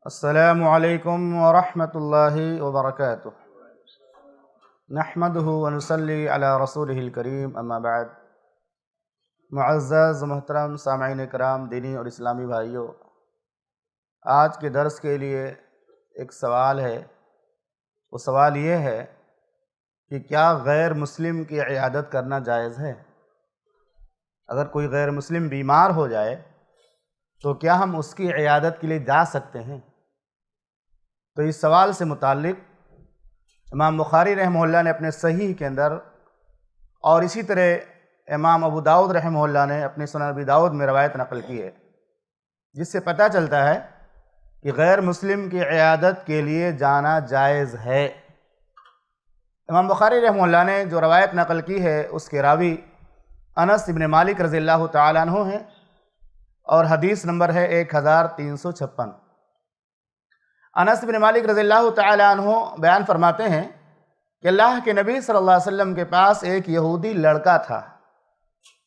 السلام علیکم ورحمۃ اللہ وبرکاتہ۔ نحمدہ ونصلی علی رسولہ الکریم، اما بعد۔ معزز محترم سامعین کرام، دینی اور اسلامی بھائیوں، آج کے درس کے لیے ایک سوال ہے۔ وہ سوال یہ ہے کہ کیا غیر مسلم کی عیادت کرنا جائز ہے؟ اگر کوئی غیر مسلم بیمار ہو جائے تو کیا ہم اس کی عیادت کے لیے جا سکتے ہیں؟ تو اس سوال سے متعلق امام بخاری رحمہ اللہ نے اپنے صحیح کے اندر، اور اسی طرح امام ابو داؤد رحمہ اللہ نے اپنے سنن ابی داؤد میں روایت نقل کی ہے، جس سے پتہ چلتا ہے کہ غیر مسلم کی عیادت کے لیے جانا جائز ہے۔ امام بخاری رحمہ اللہ نے جو روایت نقل کی ہے اس کے راوی انس بن مالک رضی اللہ تعالیٰ عنہ ہیں، اور حدیث نمبر ہے 1356۔ انس بن مالک رضی اللہ تعالیٰ عنہ بیان فرماتے ہیں کہ اللہ کے نبی صلی اللہ علیہ وسلم کے پاس ایک یہودی لڑکا تھا۔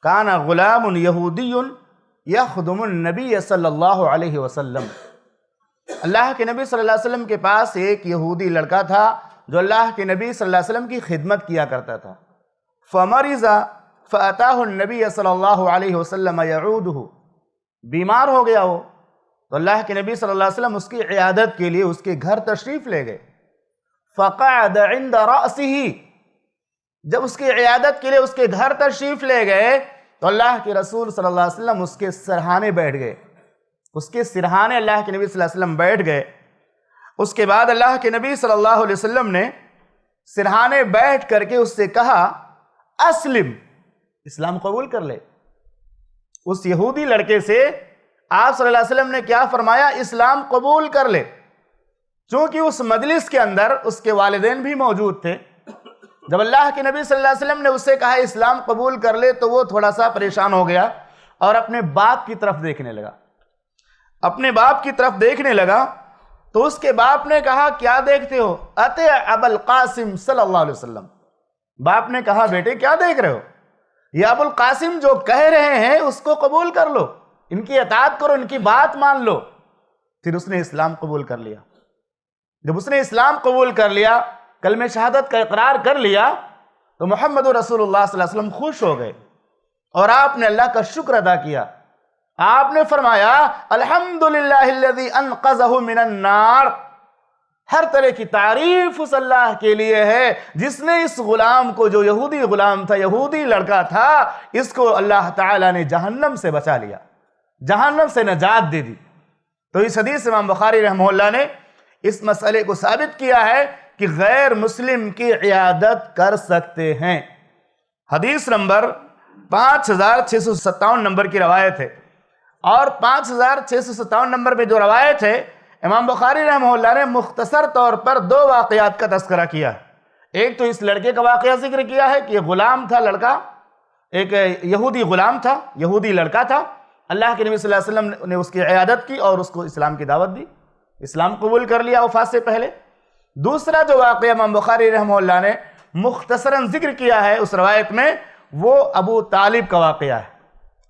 کان غلام یہودی یخدم النبی صلی اللہ علیہ وسلم۔ اللہ کے نبی صلی اللہ علیہ وسلم کے پاس ایک یہودی لڑکا تھا جو اللہ کے نبی صلی اللہ علیہ وسلم کی خدمت کیا کرتا تھا۔ فمرض فأتاه النبی صلی اللہ علیہ وسلم یعودہ۔ بیمار ہو گیا وہ تو اللہ کے نبی صلی اللہ علیہ وسلم اس کی عیادت کے لیے اس کے گھر تشریف لے گئے۔ فقعد عند رأسہ۔ جب اس کی عیادت کے لیے اس کے گھر تشریف لے گئے تو اللہ کے رسول صلی اللہ علیہ وسلم اس کے سرہانے بیٹھ گئے۔ اس کے سرہانے اللہ کے نبی صلی اللہ علیہ وسلم بیٹھ گئے۔ اس کے بعد اللہ کے نبی صلی اللہ علیہ وسلم نے سرہانے بیٹھ کر کے اس سے کہا، اسلم، اسلام قبول کر لے۔ اس یہودی لڑکے سے آپ صلی اللہ علیہ وسلم نے کیا فرمایا؟ اسلام قبول کر لے۔ چونکہ اس مجلس کے اندر اس کے والدین بھی موجود تھے۔ جب اللہ کے نبی صلی اللہ علیہ وسلم نے اس سے کہا اسلام قبول کر لے تو وہ تھوڑا سا پریشان ہو گیا اور اپنے باپ کی طرف دیکھنے لگا۔ اپنے باپ کی طرف دیکھنے لگا تو اس کے باپ نے کہا، کیا دیکھتے ہو؟ اطیع ابا القاسم صلی اللہ علیہ وسلم۔ باپ نے کہا، بیٹے کیا دیکھ رہے ہو؟ یہ ابو القاسم جو کہہ رہے ہیں اس کو قبول کر لو، ان کی اطاعت کرو، ان کی بات مان لو۔ پھر اس نے اسلام قبول کر لیا۔ جب اس نے اسلام قبول کر لیا، کلمہ شہادت کا اقرار کر لیا، تو محمد رسول اللہ صلی اللہ علیہ وسلم خوش ہو گئے اور آپ نے اللہ کا شکر ادا کیا۔ آپ نے فرمایا، الحمدللہ الذی انقذہ من النار۔ ہر طرح کی تعریف اس اللہ کے لیے ہے جس نے اس غلام کو، جو یہودی غلام تھا، یہودی لڑکا تھا، اس کو اللہ تعالیٰ نے جہنم سے بچا لیا، جہنم سے نجات دے دی۔ تو اس حدیث امام بخاری رحمہ اللہ نے اس مسئلے کو ثابت کیا ہے کہ غیر مسلم کی عیادت کر سکتے ہیں۔ حدیث نمبر 5657 نمبر کی روایت ہے، اور 5657 نمبر میں جو روایت ہے، امام بخاری رحمہ اللہ نے مختصر طور پر دو واقعات کا تذکرہ کیا ہے۔ ایک تو اس لڑکے کا واقعہ ذکر کیا ہے کہ یہ غلام تھا، لڑکا، ایک یہودی غلام تھا، یہودی لڑکا تھا۔ اللہ کے نبی صلی اللہ علیہ وسلم نے اس کی عیادت کی اور اس کو اسلام کی دعوت دی، اسلام قبول کر لیا وفات سے پہلے۔ دوسرا جو واقعہ امام بخاری رحمہ اللہ نے مختصراً ذکر کیا ہے اس روایت میں، وہ ابو طالب کا واقعہ ہے،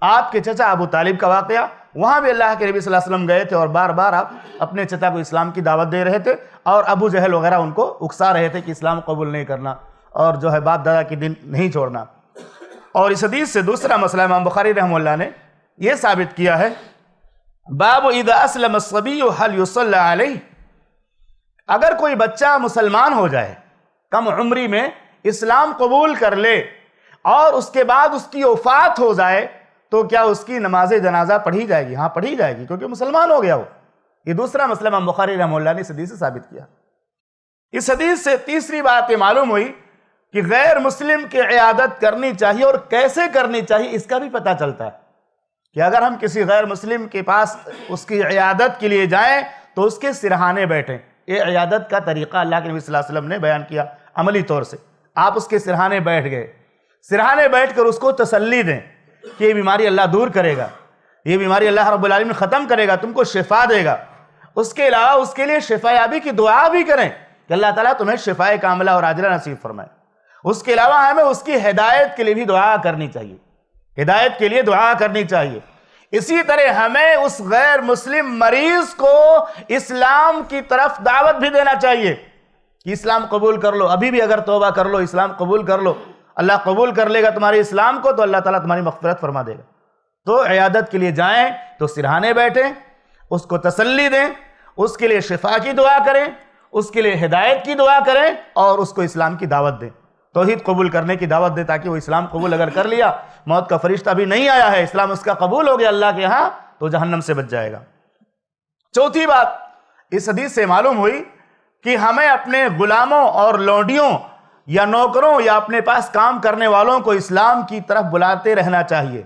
آپ کے چچا ابو طالب کا واقعہ۔ وہاں بھی اللہ کے نبی صلی اللہ علیہ وسلم گئے تھے اور بار بار آپ اپنے چچا کو اسلام کی دعوت دے رہے تھے، اور ابو جہل وغیرہ ان کو اکسا رہے تھے کہ اسلام قبول نہیں کرنا اور جو ہے باپ دادا کے دین نہیں چھوڑنا۔ اور اس حدیث سے دوسرا مسئلہ امام بخاری رحمہ اللہ نے یہ ثابت کیا ہے، باب اذا اسلم الصبی هل یصلی علیہ۔ اگر کوئی بچہ مسلمان ہو جائے، کم عمری میں اسلام قبول کر لے اور اس کے بعد اس کی وفات ہو جائے تو کیا اس کی نماز جنازہ پڑھی جائے گی؟ ہاں پڑھی جائے گی، کیونکہ مسلمان ہو گیا وہ۔ یہ دوسرا مسئلہ امام بخاری رحمہ اللہ نے اس حدیث سے ثابت کیا۔ اس حدیث سے تیسری بات یہ معلوم ہوئی کہ غیر مسلم کی عیادت کرنی چاہیے، اور کیسے کرنی چاہیے اس کا بھی پتہ چلتا ہے کہ اگر ہم کسی غیر مسلم کے پاس اس کی عیادت کے لیے جائیں تو اس کے سرہانے بیٹھیں۔ یہ عیادت کا طریقہ اللہ کے نبی صلی اللہ علیہ وسلم نے بیان کیا عملی طور سے۔ آپ اس کے سرہانے بیٹھ گئے، سرہانے بیٹھ کر اس کو تسلی دیں کہ یہ بیماری اللہ دور کرے گا، یہ بیماری اللہ رب العالمین ختم کرے گا، تم کو شفا دے گا۔ اس کے علاوہ اس کے لیے شفا یابی کی دعا بھی کریں کہ اللہ تعالیٰ تمہیں شفا کاملہ اور عاجلہ نصیب فرمائے۔ اس کے علاوہ ہمیں اس کی ہدایت کے لیے بھی دعا کرنی چاہیے، ہدایت کے لیے دعا کرنی چاہیے۔ اسی طرح ہمیں اس غیر مسلم مریض کو اسلام کی طرف دعوت بھی دینا چاہیے کہ اسلام قبول کر لو. ابھی بھی اگر توبہ کر لو، اسلام قبول کر لو، اللہ قبول کر لے گا تمہارے اسلام کو، تو اللہ تعالیٰ تمہاری مغفرت فرما دے گا. تو عیادت کے لیے جائیں تو سرہانے بیٹھیں، اس کو تسلی دیں، اس کے لیے شفا کی دعا کریں، اس کے لیے ہدایت کی دعا کریں، اور اس کو اسلام کی دعوت دیں، توحید قبول کرنے کی دعوت دیں، تاکہ وہ اسلام قبول اگر کر لیا، موت کا فرشتہ بھی نہیں آیا ہے، اسلام اس کا قبول ہو گیا اللہ کے ہاں، تو جہنم سے بچ جائے گا. چوتھی بات اس حدیث سے معلوم ہوئی کہ ہمیں اپنے غلاموں اور لونڈیوں یا نوکروں یا اپنے پاس کام کرنے والوں کو اسلام کی طرف بلاتے رہنا چاہیے،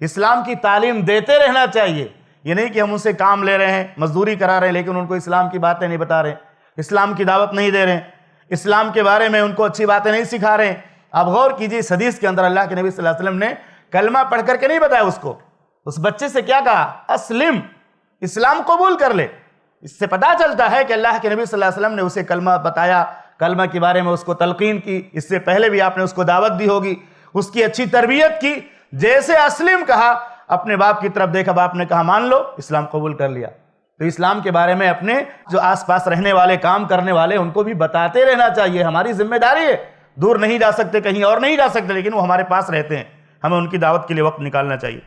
اسلام کی تعلیم دیتے رہنا چاہیے. یہ نہیں کہ ہم ان سے کام لے رہے ہیں، مزدوری کرا رہے ہیں، لیکن ان کو اسلام کی باتیں نہیں بتا رہے، اسلام کی دعوت نہیں دے رہے ہیں، اسلام کے بارے میں ان کو اچھی باتیں نہیں سکھا رہے ہیں. آپ غور کیجئے، اس حدیث کے اندر اللہ کے نبی صلی اللہ علیہ وسلم نے کلمہ پڑھ کر کے نہیں بتایا اس کو، اس بچے سے کیا کہا؟ اسلم، اسلام قبول کر لے. اس سے پتہ چلتا ہے کہ اللہ کے نبی صلی اللہ علیہ وسلم نے اسے کلمہ بتایا، کلمہ کے بارے میں اس کو تلقین کی. اس سے پہلے بھی آپ نے اس کو دعوت دی ہوگی، اس کی اچھی تربیت کی. جیسے اسلم کہا، اپنے باپ کی طرف دیکھا، باپ نے کہا مان لو، اسلام قبول کر لیا. تو اسلام کے بارے میں اپنے جو آس پاس رہنے والے، کام کرنے والے، ان کو بھی بتاتے رہنا چاہیے. ہماری ذمہ داری ہے، دور نہیں جا سکتے، کہیں اور نہیں جا سکتے، لیکن وہ ہمارے پاس رہتے ہیں، ہمیں ان کی دعوت کے لیے وقت نکالنا چاہیے.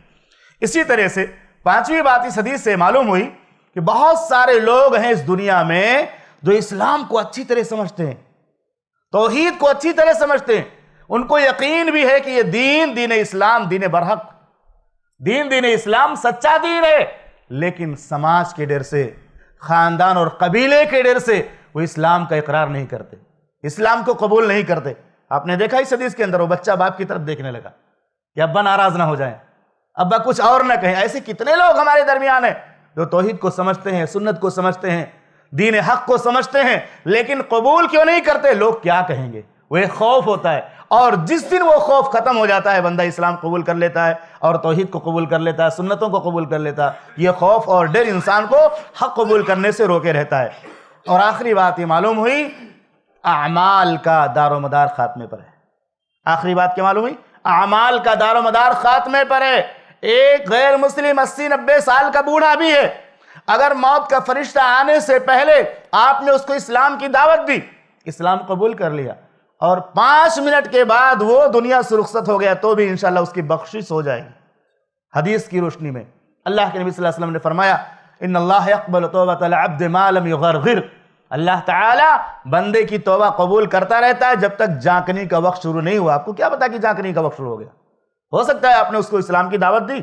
اسی طرح سے پانچویں بات اس حدیث سے معلوم ہوئی کہ بہت سارے لوگ ہیں اس دنیا میں جو اسلام کو اچھی طرح سمجھتے ہیں، توحید کو اچھی طرح سمجھتے ہیں، ان کو یقین بھی ہے کہ یہ دین اسلام دین برحق، دین اسلام سچا دین ہے، لیکن سماج کے ڈر سے، خاندان اور قبیلے کے ڈر سے وہ اسلام کا اقرار نہیں کرتے، اسلام کو قبول نہیں کرتے. آپ نے دیکھا اس حدیث کے اندر وہ بچہ باپ کی طرف دیکھنے لگا کہ ابا ناراض نہ ہو جائیں، ابا کچھ اور نہ کہیں. ایسے کتنے لوگ ہمارے درمیان ہیں جو توحید کو سمجھتے ہیں، سنت کو سمجھتے ہیں، دین حق کو سمجھتے ہیں، لیکن قبول کیوں نہیں کرتے؟ لوگ کیا کہیں گے، وہ ایک خوف ہوتا ہے. اور جس دن وہ خوف ختم ہو جاتا ہے، بندہ اسلام قبول کر لیتا ہے اور توحید کو قبول کر لیتا ہے، سنتوں کو قبول کر لیتا ہے. یہ خوف اور ڈر انسان کو حق قبول کرنے سے روکے رہتا ہے. اور آخری بات یہ معلوم ہوئی، اعمال کا دار و مدار خاتمے پر ہے. آخری بات کیا معلوم ہوئی؟ اعمال کا دار و مدار خاتمے پر ہے. ایک غیر مسلم 80-90 سال کا بوڑھا بھی ہے، اگر موت کا فرشتہ آنے سے پہلے آپ نے اس کو اسلام کی دعوت دی، اسلام قبول کر لیا، اور 5 منٹ کے بعد وہ دنیا سے رخصت ہو گیا، تو بھی انشاءاللہ اس کی بخشش ہو جائے گی. حدیث کی روشنی میں اللہ کے نبی صلی اللہ علیہ وسلم نے فرمایا، ان اللہ یقبل توبۃ العبد ما لم یغرغر، اللہ تعالیٰ بندے کی توبہ قبول کرتا رہتا ہے جب تک جھانکنے کا وقت شروع نہیں ہوا. آپ کو کیا پتا کہ جھانکنے کا وقت شروع ہو گیا؟ ہو سکتا ہے آپ نے اس کو اسلام کی دعوت دی،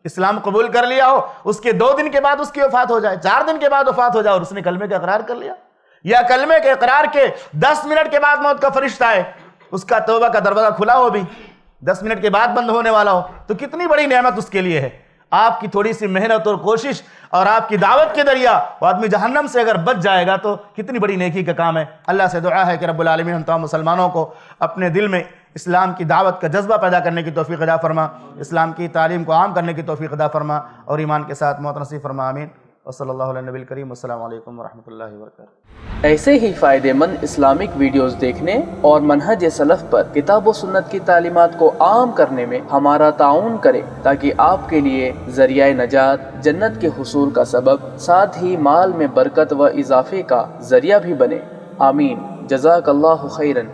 اسلام قبول کر لیا ہو، اس کے 2 دن کے بعد اس کی وفات ہو جائے، 4 دن کے بعد وفات ہو جائے، اور اس نے کلمے کا اقرار کر لیا، یا کلمے کے اقرار کے 10 منٹ کے بعد موت کا فرشتہ آئے، اس کا توبہ کا دروازہ کھلا ہو بھی 10 منٹ کے بعد بند ہونے والا ہو، تو کتنی بڑی نعمت اس کے لیے ہے. آپ کی تھوڑی سی محنت اور کوشش اور آپ کی دعوت کے ذریعہ وہ آدمی جہنم سے اگر بچ جائے گا تو کتنی بڑی نیکی کا کام ہے. اللہ سے دعا ہے کہ رب العالمین ہم تمام مسلمانوں کو اپنے دل میں اسلام کی دعوت کا جذبہ پیدا کرنے کی توفیق عطا فرما، اسلام کی تعلیم کو عام کرنے کی توفیق عطا فرما، اور ایمان کے ساتھ موت نصیب فرما. آمین. وصلی اللہ علیہ نبی الکریم. السلام علیکم ورحمۃ اللہ وبرکاتہ. ایسے ہی فائدہ مند اسلامک ویڈیوز دیکھنے اور منہج سلف پر کتاب و سنت کی تعلیمات کو عام کرنے میں ہمارا تعاون کریں، تاکہ آپ کے لیے ذریعہ نجات، جنت کے حصول کا سبب، ساتھ ہی مال میں برکت و اضافے کا ذریعہ بھی بنے. آمین. جزاک اللہ خیرن.